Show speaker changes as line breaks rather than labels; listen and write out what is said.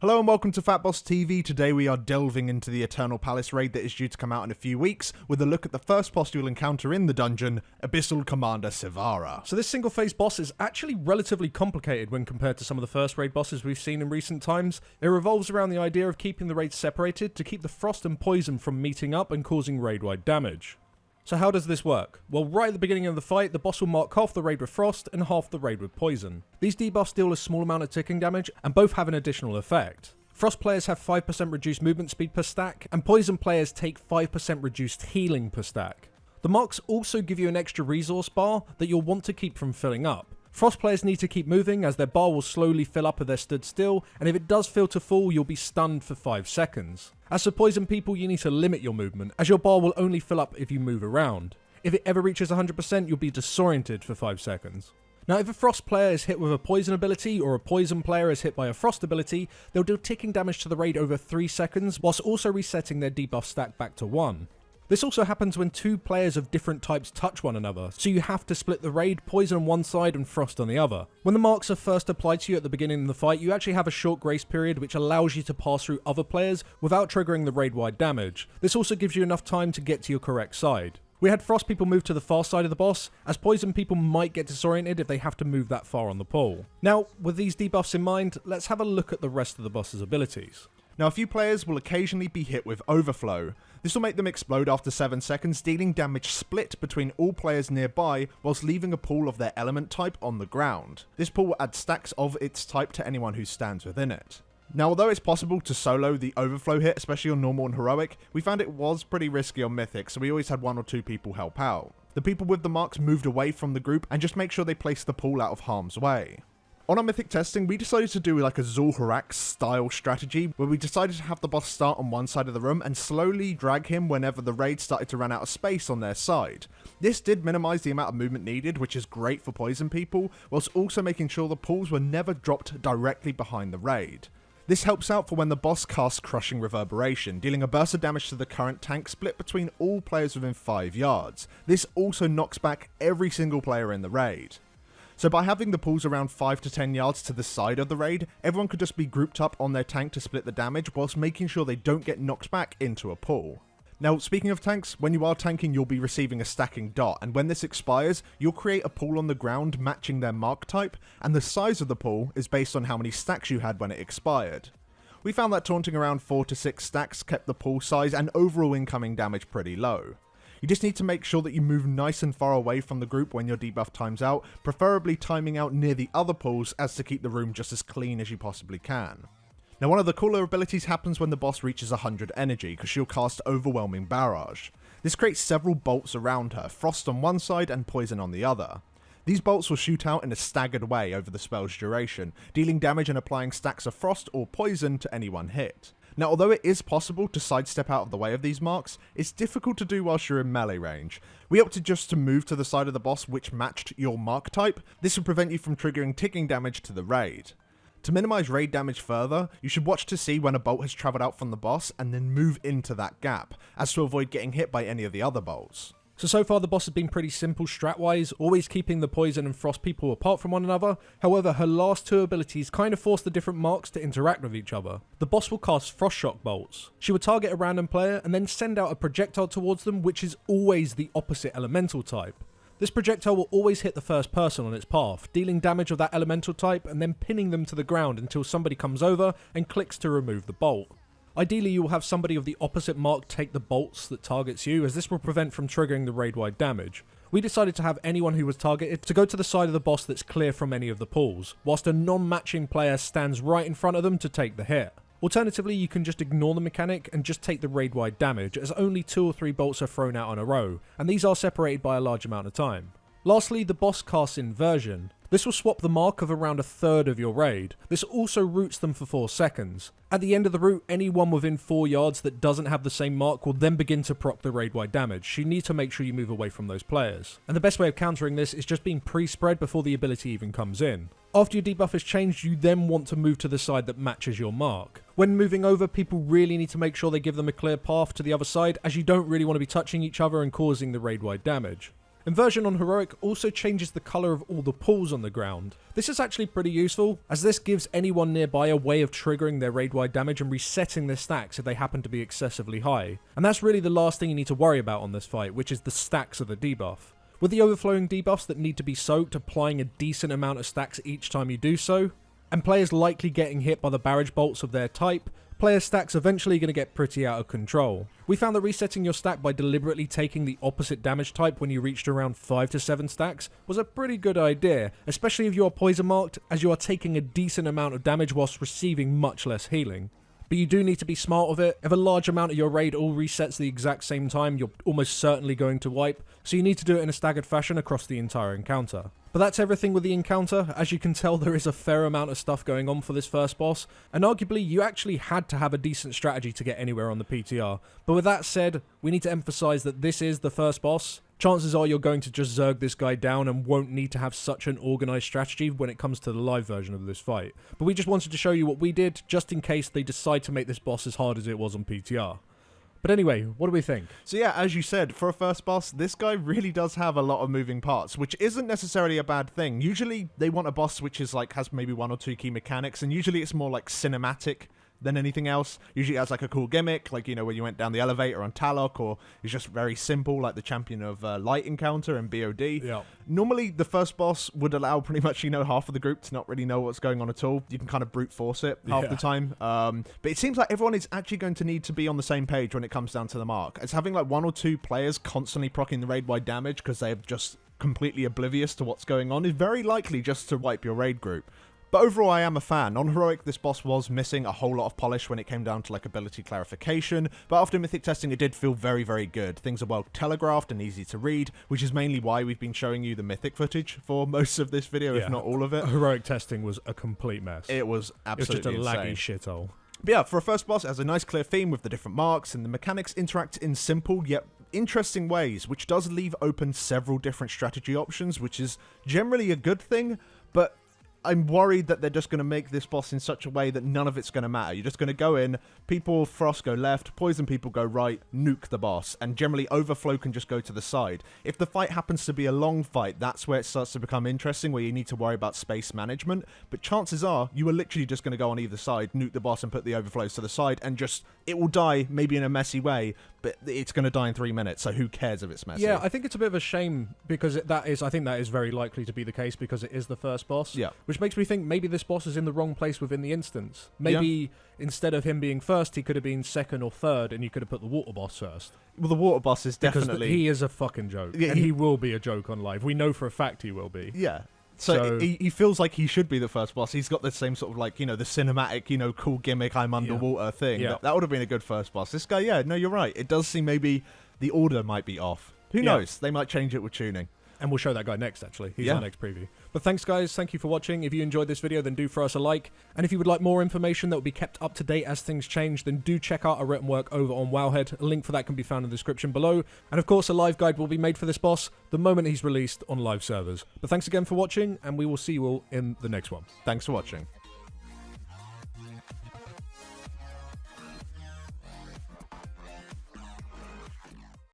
Hello and welcome to FATBOSS TV. Today we are delving into the Eternal Palace raid that is due to come out in a few weeks, with a look at the first boss you'll encounter in the dungeon, Abyssal Commander Sivara.
So this single phase boss is actually relatively complicated when compared to some of the first raid bosses we've seen in recent times. It revolves around the idea of keeping the raids separated to keep the frost and poison from meeting up and causing raid-wide damage. So how does this work? Well, right at the beginning of the fight, the boss will mark half the raid with frost and half the raid with poison. These debuffs deal a small amount of ticking damage, and both have an additional effect. Frost players have 5% reduced movement speed per stack, and poison players take 5% reduced healing per stack. The marks also give you an extra resource bar that you'll want to keep from filling up. Frost players need to keep moving as their bar will slowly fill up if they're stood still, and if it does fail to full, you'll be stunned for 5 seconds. As for poison people, you need to limit your movement, as your bar will only fill up if you move around. If it ever reaches 100%, you'll be disoriented for 5 seconds. Now, if a frost player is hit with a poison ability, or a poison player is hit by a frost ability, they'll do ticking damage to the raid over 3 seconds, whilst also resetting their debuff stack back to 1. This also happens when 2 players of different types touch one another, so you have to split the raid, poison on one side and frost on the other. When the marks are first applied to you at the beginning of the fight, you actually have a short grace period which allows you to pass through other players without triggering the raid-wide damage. This also gives you enough time to get to your correct side. We had frost people move to the far side of the boss, as poison people might get disoriented if they have to move that far on the pole. Now, with these debuffs in mind, let's have a look at the rest of the boss's abilities.
Now, a few players will occasionally be hit with Overflow. This will make them explode after 7 seconds, dealing damage split between all players nearby, whilst leaving a pool of their element type on the ground. This pool will add stacks of its type to anyone who stands within it. Now, although it's possible to solo the Overflow hit, especially on Normal and Heroic, we found it was pretty risky on Mythic, so we always had 1 or 2 people help out. The people with the marks moved away from the group and just make sure they place the pool out of harm's way. On our Mythic testing, we decided to do like a Zul'Harak style strategy, where we decided to have the boss start on one side of the room and slowly drag him whenever the raid started to run out of space on their side. This did minimise the amount of movement needed, which is great for poison people, whilst also making sure the pools were never dropped directly behind the raid. This helps out for when the boss casts Crushing Reverberation, dealing a burst of damage to the current tank split between all players within 5 yards. This also knocks back every single player in the raid. So by having the pools around 5 to 10 yards to the side of the raid, everyone could just be grouped up on their tank to split the damage, whilst making sure they don't get knocked back into a pool. Now, speaking of tanks, when you are tanking, you'll be receiving a stacking dot, and when this expires, you'll create a pool on the ground matching their mark type, and the size of the pool is based on how many stacks you had when it expired. We found that taunting around 4 to 6 stacks kept the pool size and overall incoming damage pretty low. You just need to make sure that you move nice and far away from the group when your debuff times out, preferably timing out near the other pools as to keep the room just as clean as you possibly can. Now, one of the cooler abilities happens when the boss reaches 100 energy, because she'll cast Overwhelming Barrage. This creates several bolts around her, frost on one side and poison on the other. These bolts will shoot out in a staggered way over the spell's duration, dealing damage and applying stacks of frost or poison to anyone hit. Now, although it is possible to sidestep out of the way of these marks, it's difficult to do whilst you're in melee range. We opted just to move to the side of the boss which matched your mark type. This would prevent you from triggering ticking damage to the raid. To minimise raid damage further, you should watch to see when a bolt has travelled out from the boss and then move into that gap, as to avoid getting hit by any of the other bolts.
So far the boss has been pretty simple strat-wise, always keeping the poison and frost people apart from one another. However, her last 2 abilities kind of force the different marks to interact with each other. The boss will cast Frost Shock bolts. She will target a random player and then send out a projectile towards them, which is always the opposite elemental type. This projectile will always hit the first person on its path, dealing damage of that elemental type and then pinning them to the ground until somebody comes over and clicks to remove the bolt. Ideally, you will have somebody of the opposite mark take the bolts that targets you, as this will prevent from triggering the raid-wide damage. We decided to have anyone who was targeted to go to the side of the boss that's clear from any of the pools, whilst a non-matching player stands right in front of them to take the hit. Alternatively, you can just ignore the mechanic and just take the raid-wide damage, as only 2 or 3 bolts are thrown out in a row, and these are separated by a large amount of time. Lastly, the boss casts Inversion. This will swap the mark of around 1/3 of your raid. This also roots them for 4 seconds. At the end of the route, anyone within 4 yards that doesn't have the same mark will then begin to proc the raid-wide damage. You need to make sure you move away from those players. And the best way of countering this is just being pre-spread before the ability even comes in. After your debuff is changed, you then want to move to the side that matches your mark. When moving over, people really need to make sure they give them a clear path to the other side, as you don't really want to be touching each other and causing the raid-wide damage. Inversion on Heroic also changes the colour of all the pools on the ground. This is actually pretty useful, as this gives anyone nearby a way of triggering their raid-wide damage and resetting their stacks if they happen to be excessively high. And that's really the last thing you need to worry about on this fight, which is the stacks of the debuff. With the overflowing debuffs that need to be soaked, applying a decent amount of stacks each time you do so, and players likely getting hit by the barrage bolts of their type, player stacks eventually going to get pretty out of control. We found that resetting your stack by deliberately taking the opposite damage type when you reached around 5 to 7 stacks was a pretty good idea, especially if you are poison marked, as you are taking a decent amount of damage whilst receiving much less healing. But you do need to be smart with it. If a large amount of your raid all resets the exact same time, you're almost certainly going to wipe, so you need to do it in a staggered fashion across the entire encounter. But that's everything with the encounter. As you can tell, there is a fair amount of stuff going on for this first boss, and arguably you actually had to have a decent strategy to get anywhere on the PTR. But with that said, we need to emphasize that this is the first boss. Chances are you're going to just zerg this guy down and won't need to have such an organized strategy when it comes to the live version of this fight. But we just wanted to show you what we did, just in case they decide to make this boss as hard as it was on PTR. But anyway, what do we think?
So yeah, as you said, for a first boss, this guy really does have a lot of moving parts, which isn't necessarily a bad thing. Usually they want a boss which is like has maybe 1 or 2 key mechanics, and usually it's more like cinematic than anything else. Usually it has like a cool gimmick, like, you know, when you went down the elevator on Talok, or it's just very simple, like the Champion of Light encounter in BOD.
Yeah.
Normally the first boss would allow pretty much, you know, half of the group to not really know what's going on at all. You can kind of brute force it half the time. But it seems like everyone is actually going to need to be on the same page when it comes down to the mark. It's having like 1 or 2 players constantly proccing the raid-wide damage because they're just completely oblivious to what's going on is very likely just to wipe your raid group. But overall, I am a fan. On Heroic, this boss was missing a whole lot of polish when it came down to like ability clarification, but after Mythic testing, it did feel very, very good. Things are well telegraphed and easy to read, which is mainly why we've been showing you the Mythic footage for most of this video, if not all of it.
Heroic testing was a complete mess.
It was absolutely
It was just a
insane.
laggy shithole.
But yeah, for a first boss, it has a nice clear theme with the different marks, and the mechanics interact in simple yet interesting ways, which does leave open several different strategy options, which is generally a good thing, but I'm worried that they're just going to make this boss in such a way that none of it's going to matter. You're just going to go in, people frost go left, poison people go right, nuke the boss, and generally Overflow can just go to the side. If the fight happens to be a long fight, that's where it starts to become interesting, where you need to worry about space management, but chances are you are literally just going to go on either side, nuke the boss and put the overflows to the side, and just, it will die maybe in a messy way, but it's going to die in 3 minutes, so who cares if it's messy?
Yeah, I think it's a bit of a shame because I think that is very likely to be the case because it is the first boss.
Yeah.
Which makes me think maybe this boss is in the wrong place within the instance. Maybe instead of him being first, he could have been second or third, and you could have put the water boss first.
Well, the water boss is definitely...
Because he is a fucking joke, and he will be a joke on live. We know for a fact he will be.
Yeah. So he feels like he should be the first boss. He's got the same sort of like, you know, the cinematic, you know, cool gimmick, I'm underwater thing.
Yeah.
That would have been a good first boss. This guy, yeah, no, you're right. It does seem maybe the order might be off. Who knows? They might change it with tuning.
And we'll show that guy next, actually. He's our next preview. But thanks, guys. Thank you for watching. If you enjoyed this video, then do throw us a like. And if you would like more information that will be kept up to date as things change, then do check out our written work over on Wowhead. A link for that can be found in the description below. And of course, a live guide will be made for this boss the moment he's released on live servers. But thanks again for watching, and we will see you all in the next one.
Thanks for watching.